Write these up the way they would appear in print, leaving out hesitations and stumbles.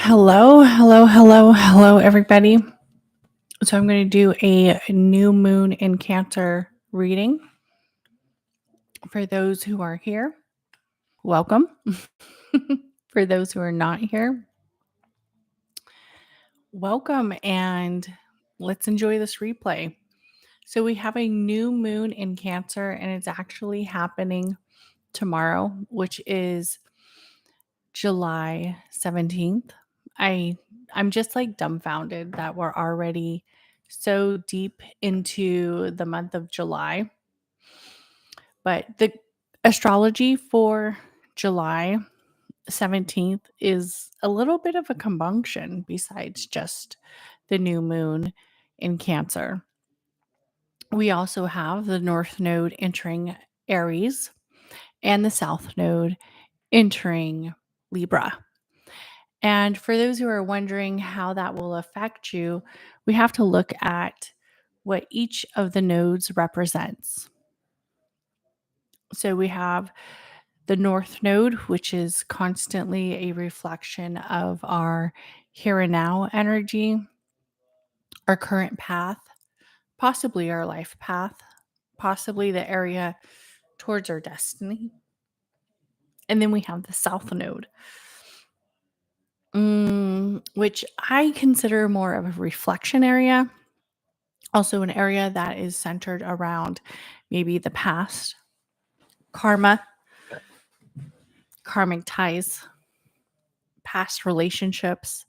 Hello, everybody. So, I'm going to do a new moon in Cancer reading. For those who are here, welcome. For those who are not here, welcome, and let's enjoy this replay. So, we have a new moon in Cancer, and it's actually happening tomorrow, which is July 17th. I'm just like dumbfounded that we're already so deep into the month of July. But the astrology for July 17th is a little bit of a combunction besides just the new moon in Cancer. We also have the North Node entering Aries and the South Node entering Libra. And for those who are wondering how that will affect you, we have to look at what each of the nodes represents. So we have the North Node, which is constantly a reflection of our here and now energy, our current path, possibly our life path, possibly the area towards our destiny. And then we have the South Node, which I consider more of a reflection area. Also, an area that is centered around maybe the past, karma, karmic ties, past relationships,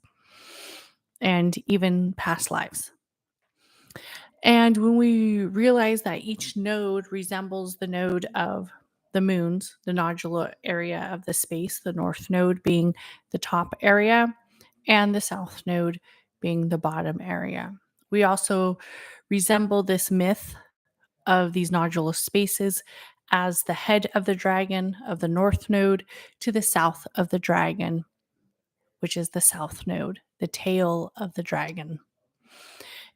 and even past lives. And when we realize that each node resembles the node of the moons, the nodular area of the space, the north node being the top area, and the south node being the bottom area. We also resemble this myth of these nodular spaces as the head of the dragon of the north node to the south of the dragon, which is the south node, the tail of the dragon.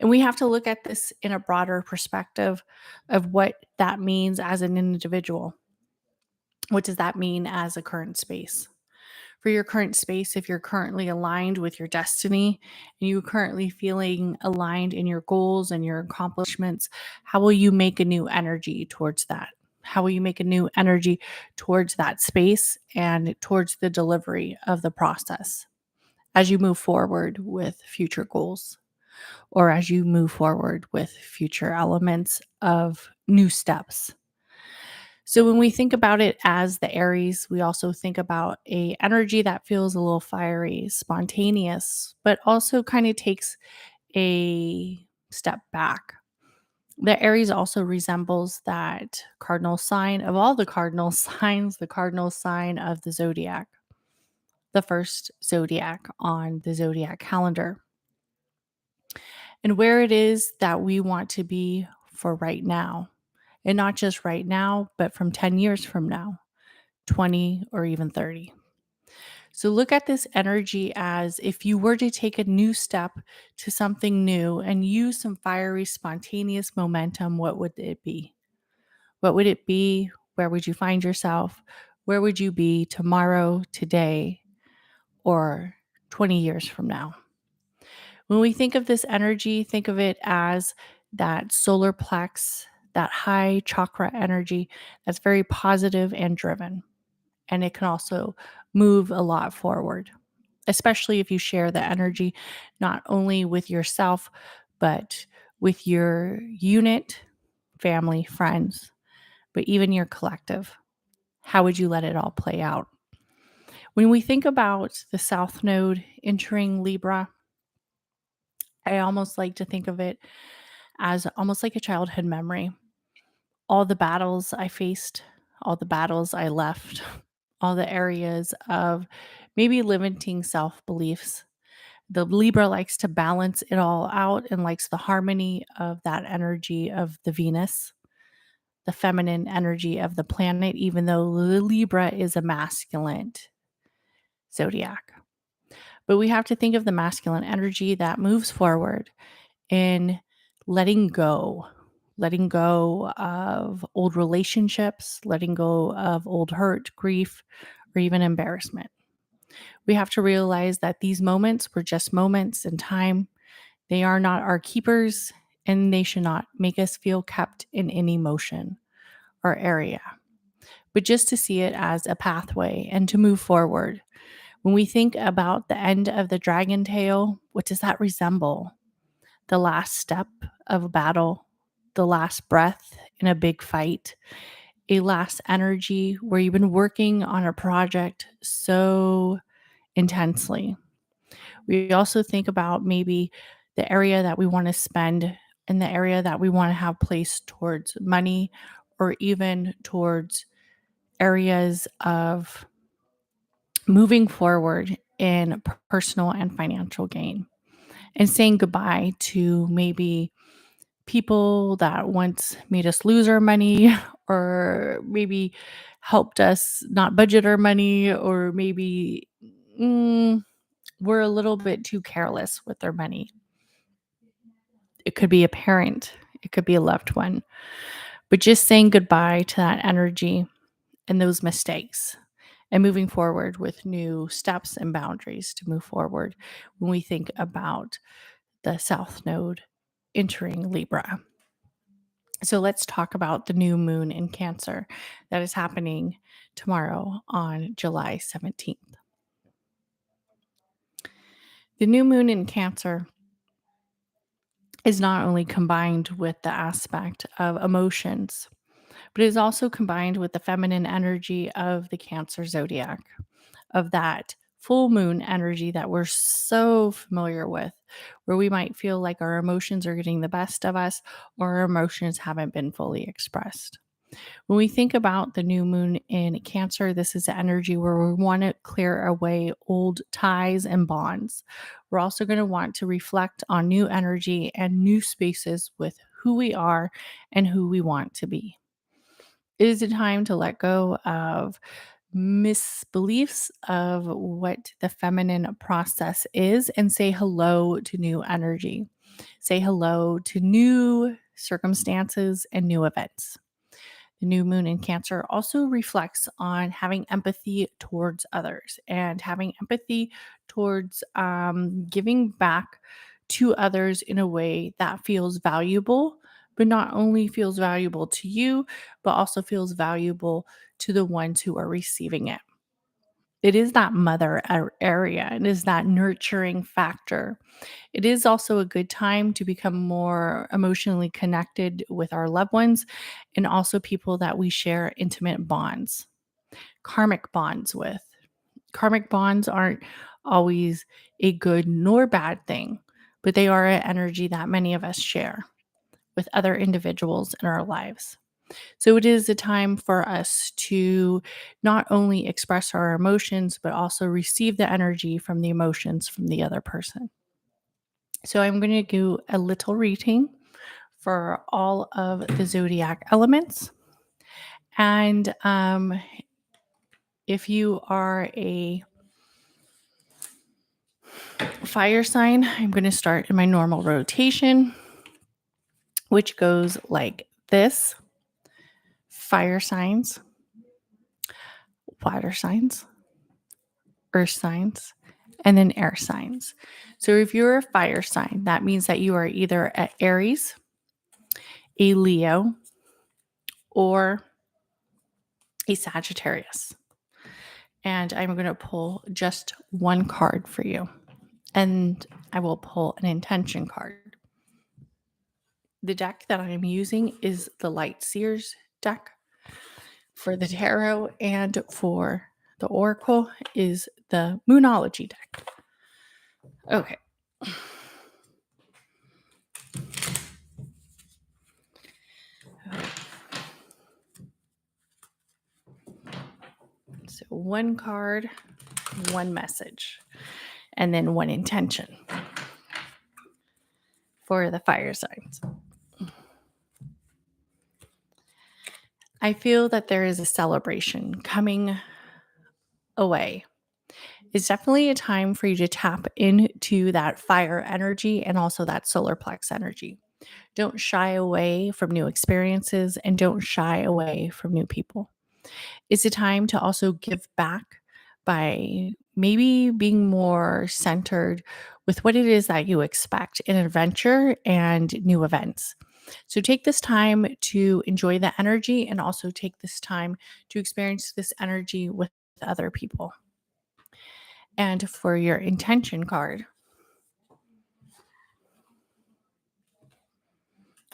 And we have to look at this in a broader perspective of what that means as an individual. What does that mean as a current space? For your current space, if you're currently aligned with your destiny and you're currently feeling aligned in your goals and your accomplishments, how will you make a new energy towards that? How will you make a new energy towards that space and towards the delivery of the process as you move forward with future goals or as you move forward with future elements of new steps? So when we think about it as the Aries, we also think about a energy that feels a little fiery, spontaneous, but also kind of takes a step back. The Aries also resembles that cardinal sign of all the cardinal signs, the cardinal sign of the zodiac, the first zodiac on the zodiac calendar. And where it is that we want to be for right now. And not just right now, but from 10 years from now, 20, or even 30. So look at this energy as if you were to take a new step to something new and use some fiery, spontaneous momentum, what would it be? What would it be? Where would you find yourself? Where would you be tomorrow, today, or 20 years from now? When we think of this energy, think of it as that solar plex, that high chakra energy that's very positive and driven. And it can also move a lot forward, especially if you share the energy not only with yourself, but with your unit, family, friends, but even your collective. How would you let it all play out? When we think about the South Node entering Libra, I almost like to think of it as almost like a childhood memory. All the battles I faced, all the battles I left, all the areas of maybe limiting self beliefs. The Libra likes to balance it all out and likes the harmony of that energy of the Venus, the feminine energy of the planet, even though the Libra is a masculine zodiac. But we have to think of the masculine energy that moves forward in letting go of old relationships, letting go of old hurt, grief, or even embarrassment. We have to realize that these moments were just moments in time. They are not our keepers, and they should not make us feel kept in any motion or area, but just to see it as a pathway and to move forward. When we think about the end of the dragon tail, what does that resemble? The last step of a battle, the last breath in a big fight, a last energy where you've been working on a project so intensely. We also think about maybe the area that we want to spend and the area that we want to have placed towards money or even towards areas of moving forward in personal and financial gain, and saying goodbye to maybe people that once made us lose our money or maybe helped us not budget our money, or maybe mm, we're a little bit too careless with their money. It could be a parent, it could be a loved one, but just saying goodbye to that energy and those mistakes and moving forward with new steps and boundaries to move forward when we think about the South Node entering Libra. So let's talk about the new moon in Cancer that is happening tomorrow on July 17th. The new moon in Cancer is not only combined with the aspect of emotions, but is also combined with the feminine energy of the Cancer zodiac, of that full moon energy that we're so familiar with, where we might feel like our emotions are getting the best of us or our emotions haven't been fully expressed. When we think about the new moon in Cancer, this is the energy where we want to clear away old ties and bonds. We're also going to want to reflect on new energy and new spaces with who we are and who we want to be. It is a time to let go of misbeliefs of what the feminine process is and say hello to new energy. Say hello to new circumstances and new events. The new moon in Cancer also reflects on having empathy towards others and having empathy towards giving back to others in a way that feels valuable, but not only feels valuable to you, but also feels valuable to the ones who are receiving it. It is that area. It is that nurturing factor. It is also a good time to become more emotionally connected with our loved ones and also people that we share intimate bonds, karmic bonds with. Karmic bonds aren't always a good nor bad thing, but they are an energy that many of us share with other individuals in our lives. So it is a time for us to not only express our emotions, but also receive the energy from the emotions from the other person. So I'm going to do a little reading for all of the zodiac elements. And if you are a fire sign, I'm going to start in my normal rotation, which goes like this: fire signs, water signs, earth signs, and then air signs. So if you're a fire sign, that means that you are either an Aries, a Leo, or a Sagittarius. And I'm going to pull just one card for you. And I will pull an intention card. The deck that I'm using is the Light Seers deck for the tarot, and for the oracle is the Moonology deck. Okay. So one card, one message, and then one intention for the fire signs. I feel that there is a celebration coming away. It's definitely a time for you to tap into that fire energy and also that solar plex energy. Don't shy away from new experiences and don't shy away from new people. It's a time to also give back, by maybe being more centered with what it is that you expect in adventure and new events. So take this time to enjoy the energy and also take this time to experience this energy with other people. And for your intention card,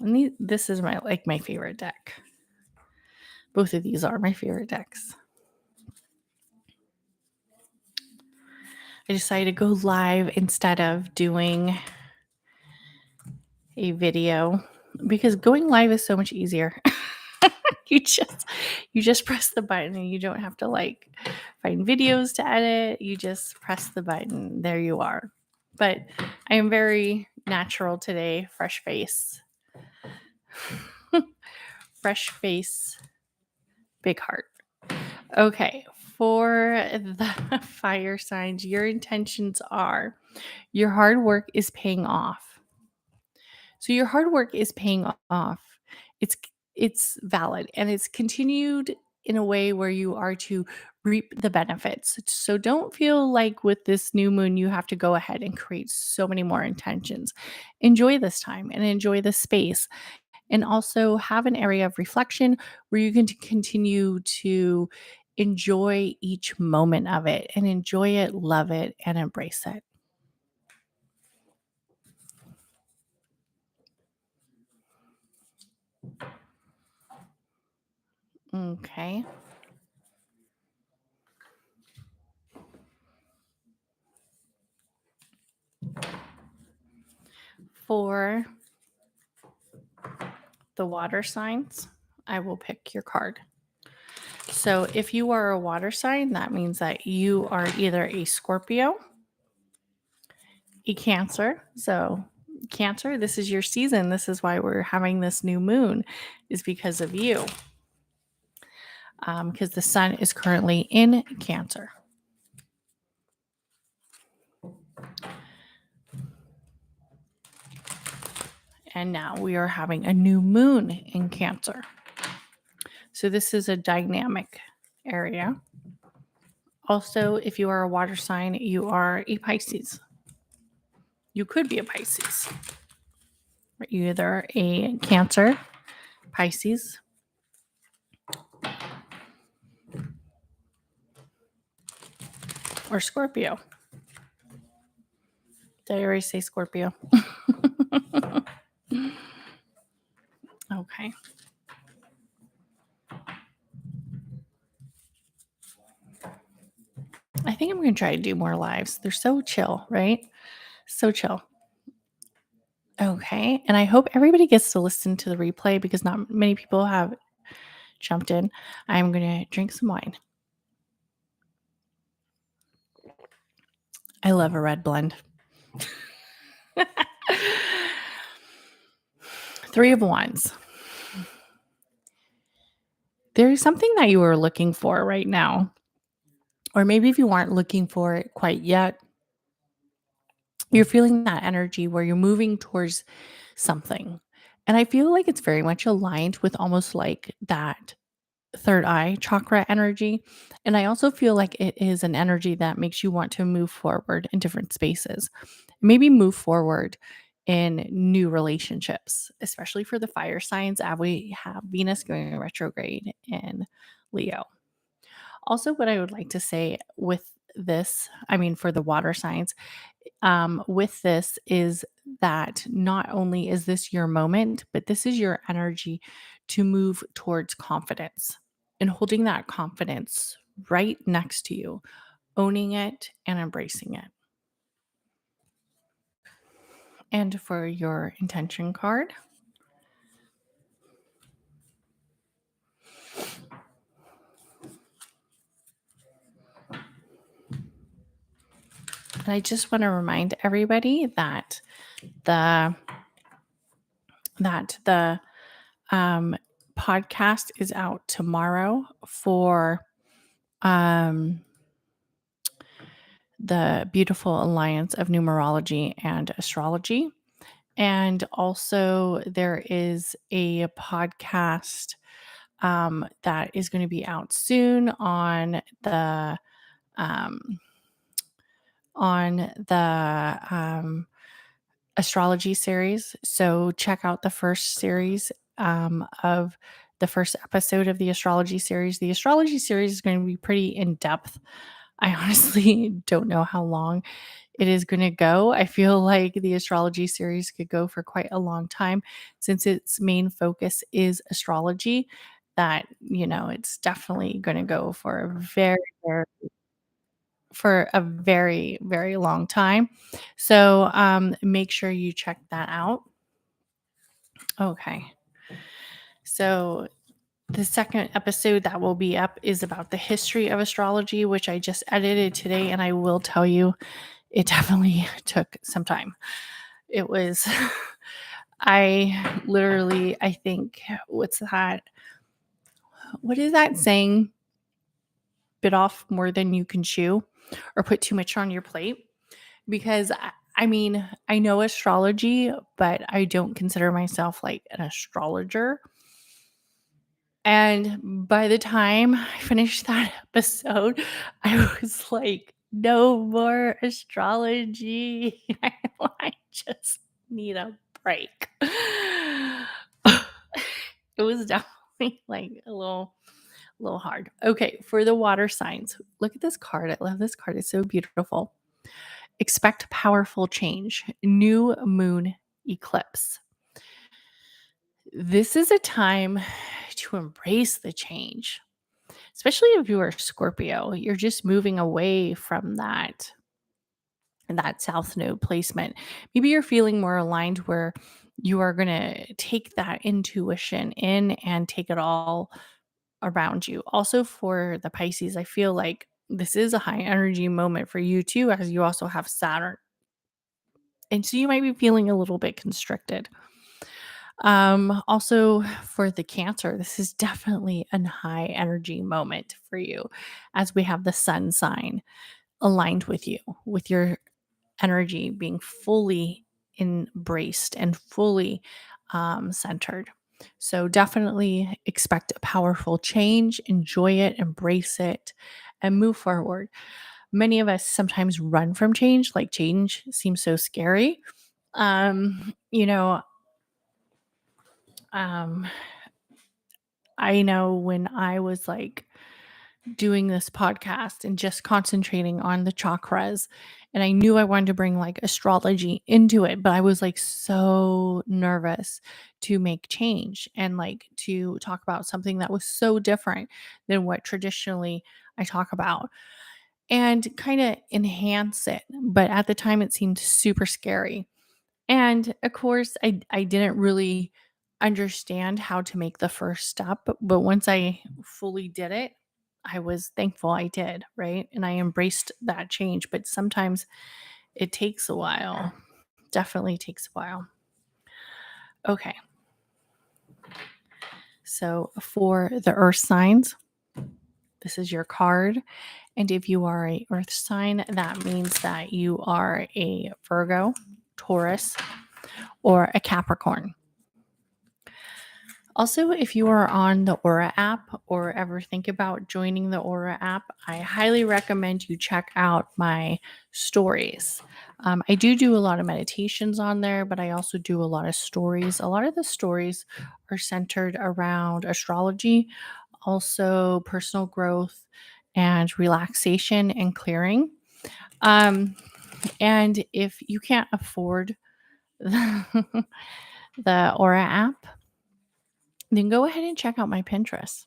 this is my favorite deck. Both of these are my favorite decks. I decided to go live instead of doing a video because going live is so much easier. you just you just press the button and you don't have to like find videos to edit. You just press the button. There you are. But I am very natural today, fresh face. Fresh face, big heart. Okay, for the fire signs, your intentions are your hard work is paying off. So your hard work is paying off. It's it's valid and it's continued in a way where you are to reap the benefits. So don't feel like with this new moon you have to go ahead and create so many more intentions. Enjoy this time and enjoy the space and also have an area of reflection where you can continue to enjoy each moment of it and enjoy it, love it, and embrace it. Okay. For the water signs, I will pick your card. So if you are a water sign, that means that you are either a Scorpio, a Cancer. So, Cancer, this is your season. This is why we're having this new moon, is because of you. Because the sun is currently in Cancer. And now we are having a new moon in Cancer. So this is a dynamic area. Also, if you are a water sign, you are a Pisces. You could be a Pisces. You're either a Cancer, Pisces, or Scorpio. Did I already say Scorpio? Okay. I think I'm going to try to do more lives. They're so chill, right? So chill. Okay. And I hope everybody gets to listen to the replay because not many people have jumped in. I'm going to drink some wine. I love a red blend. Three of Wands. There is something that you are looking for right now. Or maybe if you aren't looking for it quite yet, you're feeling that energy where you're moving towards something. And I feel like it's very much aligned with almost like that third eye chakra energy. And I also feel like it is an energy that makes you want to move forward in different spaces. Maybe move forward in new relationships, especially for the fire signs. We have Venus going retrograde in Leo. Also, what I would like to say with this, I mean, for the water signs, with this is that not only is this your moment, but this is your energy to move towards confidence and holding that confidence right next to you, owning it and embracing it. And for your intention card, and I just want to remind everybody that the podcast is out tomorrow for the Beautiful Alliance of Numerology and Astrology. And also, there is a podcast that is going to be out soon on the um, on the astrology series. So check out the first series of the first episode of the astrology series. The astrology series is going to be pretty in depth. I honestly don't know how long it is going to go. I feel like the astrology series could go for quite a long time since its main focus is astrology. That, it's definitely going to go for a very, very long time. So make sure you check that out. Okay. So the second episode that will be up is about the history of astrology, which I just edited today. And I will tell you, it definitely took some time. It was, I think, what's that? What is that saying? Bit off more than you can chew or put too much on your plate. Because I mean, I know astrology, but I don't consider myself like an astrologer. And by the time I finished that episode, I was like, no more astrology. I just need a break. It was definitely like a little hard. Okay, for the water signs, look at this card. I love this card. It's so beautiful. Expect powerful change. New moon eclipse. This is a time to embrace the change, especially if you are Scorpio. You're just moving away from that south node placement. Maybe you're feeling more aligned where you are going to take that intuition in and take it all around you. Also, for the Pisces, I feel like this is a high energy moment for you too, as you also have Saturn. And so you might be feeling a little bit constricted. Also for the Cancer, this is definitely a high energy moment for you as we have the sun sign aligned with you, with your energy being fully embraced and fully centered. So definitely expect a powerful change, enjoy it, embrace it, and move forward. Many of us sometimes run from change, like change seems so scary. Um, you know, um, I know when I was like doing this podcast and just concentrating on the chakras, and I knew I wanted to bring like astrology into it, but I was like so nervous to make change and like to talk about something that was so different than what traditionally I talk about and kind of enhance it. But at the time, it seemed super scary. And of course, I didn't really understand how to make the first step, but once I fully did it, I was thankful I did, right? And I embraced that change, but sometimes it takes a while. Definitely takes a while. Okay. So for the earth signs, this is your card. And if you are a earth sign, that means that you are a Virgo, Taurus, or a Capricorn. Also, if you are on the Aura app or ever think about joining the Aura app, I highly recommend you check out my stories. I do a lot of meditations on there, but I also do a lot of stories. A lot of the stories are centered around astrology, also personal growth and relaxation and clearing. And if you can't afford the Aura app, then go ahead and check out my Pinterest.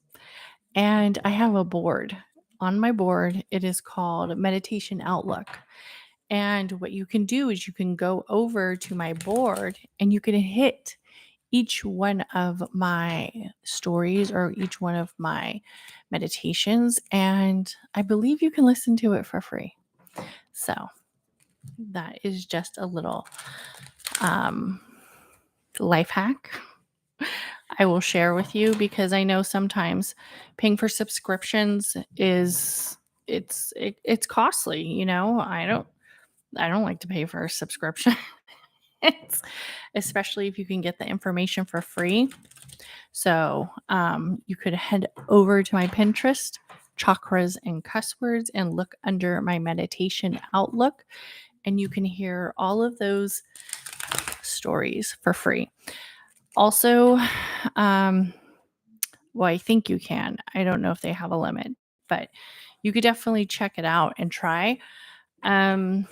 And I have a board. On my board, it is called Meditation Outlook. And what you can do is you can go over to my board and you can hit each one of my stories or each one of my meditations. And I believe you can listen to it for free. So that is just a little um, life hack I will share with you because I know sometimes paying for subscriptions it's costly, I don't like to pay for a subscription. It's especially if you can get the information for free. So, you could head over to my Pinterest, chakras and cuss words and look under my meditation outlook, and you can hear all of those stories for free. Also, well, I think you can. I don't know if they have a limit, but you could definitely check it out and try. Um,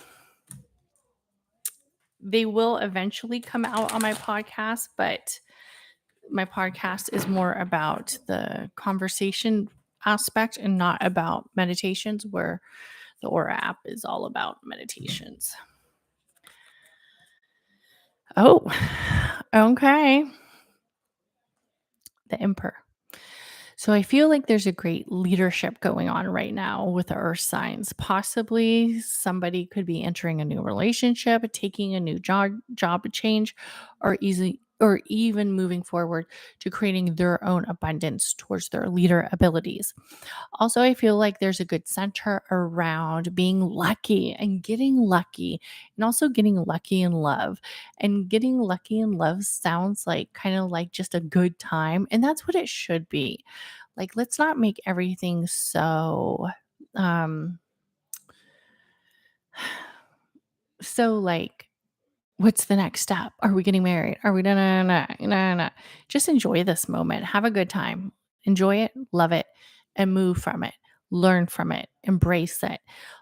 they will eventually come out on my podcast, but my podcast is more about the conversation aspect and not about meditations, where the Aura app is all about meditations. Oh, okay. The Emperor. So I feel like there's a great leadership going on right now with the earth signs. Possibly somebody could be entering a new relationship, taking a new job change, or even moving forward to creating their own abundance towards their leader abilities. Also, I feel like there's a good center around being lucky and getting lucky, and also getting lucky in love. And getting lucky in love sounds like kind of like just a good time, and that's what it should be. Like, let's not make everything so um like, what's the next step? Are we getting married? Are we no no no no no no? Just enjoy this moment. Have a good time. Enjoy it, love it, and move from it. Learn from it. Embrace it.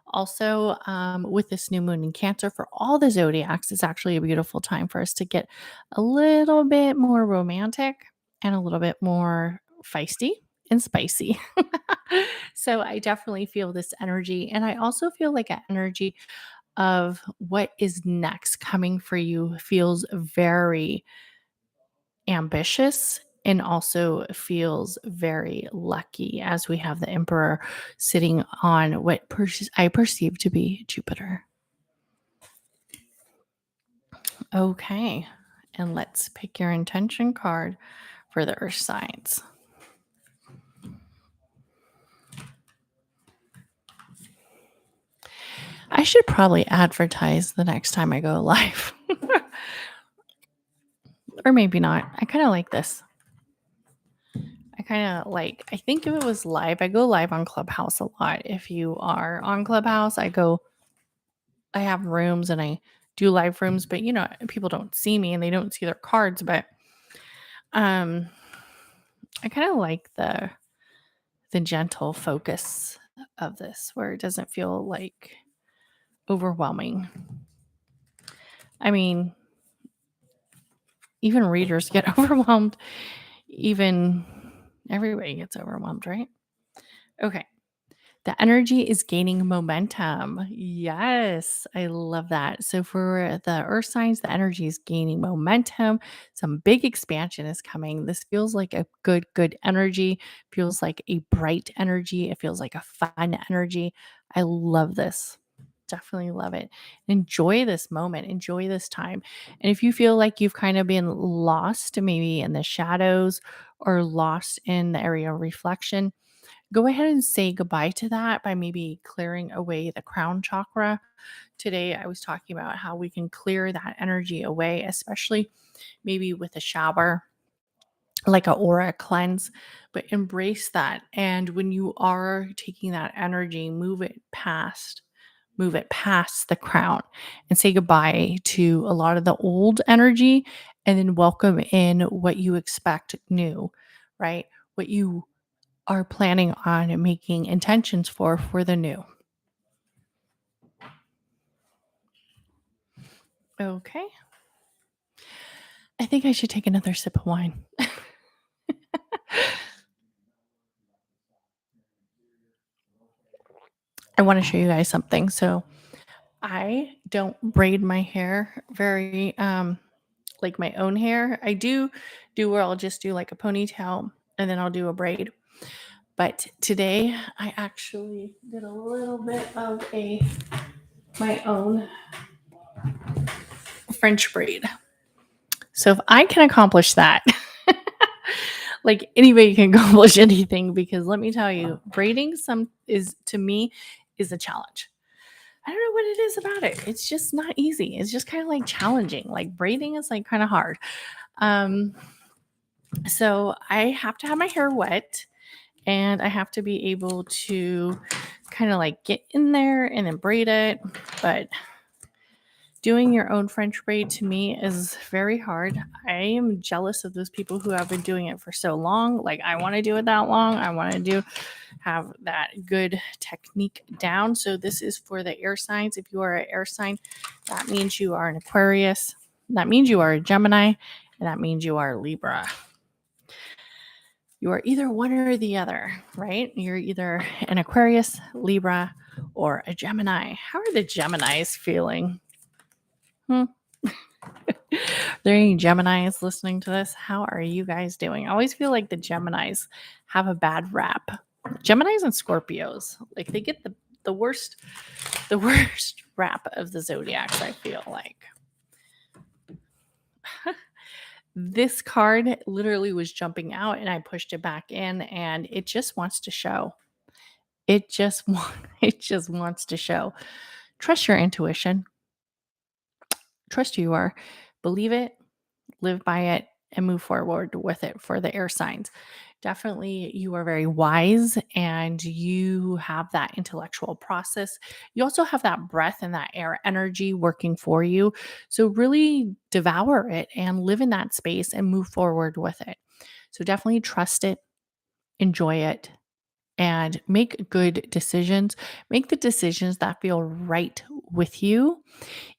Also, with this new moon in Cancer for all the zodiacs, it's actually a beautiful time for us to get a little bit more romantic and a little bit more feisty and spicy. So I definitely feel this energy. And I also feel like an energy of what is next coming for you feels very ambitious and also feels very lucky, as we have the Emperor sitting on what I perceive to be Jupiter. Okay, and let's pick your intention card for the earth signs. I should probably advertise the next time I go live. Or maybe not. I kind of like this. I think if it was live, I go live on Clubhouse a lot. If you are on Clubhouse, I have rooms and I do live rooms, but people don't see me and they don't see their cards. But um, I kind of like the gentle focus of this, where it doesn't feel like overwhelming. I mean, even readers get overwhelmed. Even everybody gets overwhelmed, right? Okay. The energy is gaining momentum. Yes, I love that. So for the earth signs, the energy is gaining momentum. Some big expansion is coming. This feels like a good energy, feels like a bright energy. It feels like a fun energy. I love this. Definitely love it. Enjoy this moment. Enjoy this time. And if you feel like you've kind of been lost, maybe in the shadows or lost in the area of reflection, go ahead and say goodbye to that by maybe clearing away the crown chakra. Today, I was talking about how we can clear that energy away, especially maybe with a shower, like a aura cleanse, but embrace that. And when you are taking that energy, move it past the crown and say goodbye to a lot of the old energy, and then welcome in what you expect new, right? What you are planning on making intentions for the new. Okay. I think I should take another sip of wine. I want to show you guys something. So I don't braid my hair very like my own hair. I do where I'll just do like a ponytail and then I'll do a braid. But today I actually did a little bit of my own French braid. So if I can accomplish that, like anybody can accomplish anything, because let me tell you, braiding some is to me is a challenge. I don't know what it is about it. It's just not easy. It's just kind of like challenging. Like braiding is like kind of hard. Um, so I have to have my hair wet, and I have to be able to kind of like get in there and then braid it. But doing your own French braid to me is very hard. I am jealous of those people who have been doing it for so long. Like, I want to do it that long. I want to have that good technique down. So this is for the air signs. If you are an air sign, that means you are an Aquarius. That means you are a Gemini, and that means you are a Libra. You are either one or the other, right? You're either an Aquarius, Libra, or a Gemini. How are the Geminis feeling? There are any Geminis listening to this? How are you guys doing? I always feel like the Geminis have a bad rap. Geminis and Scorpios, like, they get the worst rap of the zodiacs, I feel like. This card literally was jumping out and I pushed it back in, and it just wants to show. It just wants to show. Trust your intuition. Trust who you are. Believe it, live by it, and move forward with it for the air signs. Definitely, you are very wise and you have that intellectual process. You also have that breath and that air energy working for you. So, really devour it and live in that space and move forward with it. So, definitely trust it, enjoy it, and make good decisions. Make the decisions that feel right with you,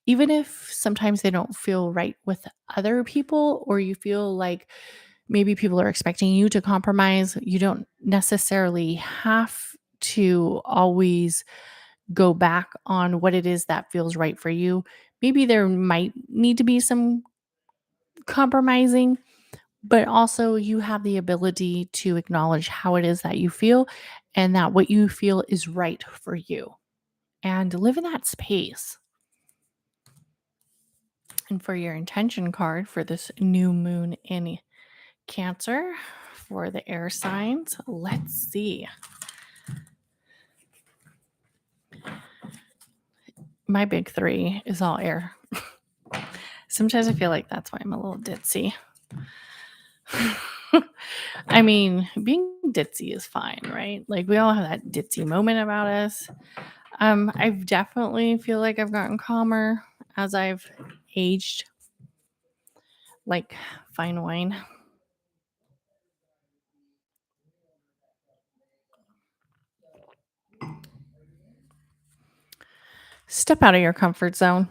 even if sometimes they don't feel right with other people, or you feel like maybe people are expecting you to compromise. You don't necessarily have to always go back on what it is that feels right for you. Maybe there might need to be some compromising, but also you have the ability to acknowledge how it is that you feel and that what you feel is right for you, and live in that space. And for your intention card for this new moon in Cancer for the air signs, let's see. My big three is all air. Sometimes I feel like that's why I'm a little ditzy. I mean, being ditzy is fine, right? Like, we all have that ditzy moment about us. I definitely feel like I've gotten calmer as I've aged, like fine wine. Step out of your comfort zone.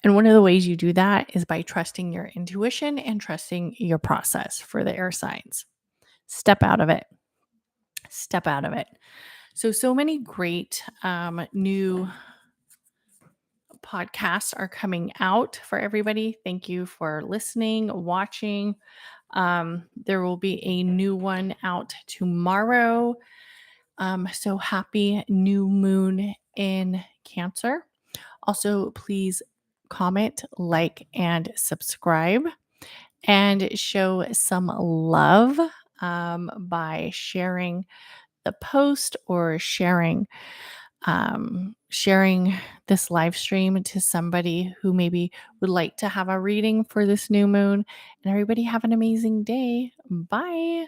And one of the ways you do that is by trusting your intuition and trusting your process for the air signs. Step out of it. Step out of it. So many great new podcasts are coming out for everybody. Thank you for listening, watching. There will be a new one out tomorrow. So happy new moon in Cancer. Also, please comment, like, and subscribe, and show some love by sharing the post or sharing this live stream to somebody who maybe would like to have a reading for this new moon. And everybody have an amazing day. Bye.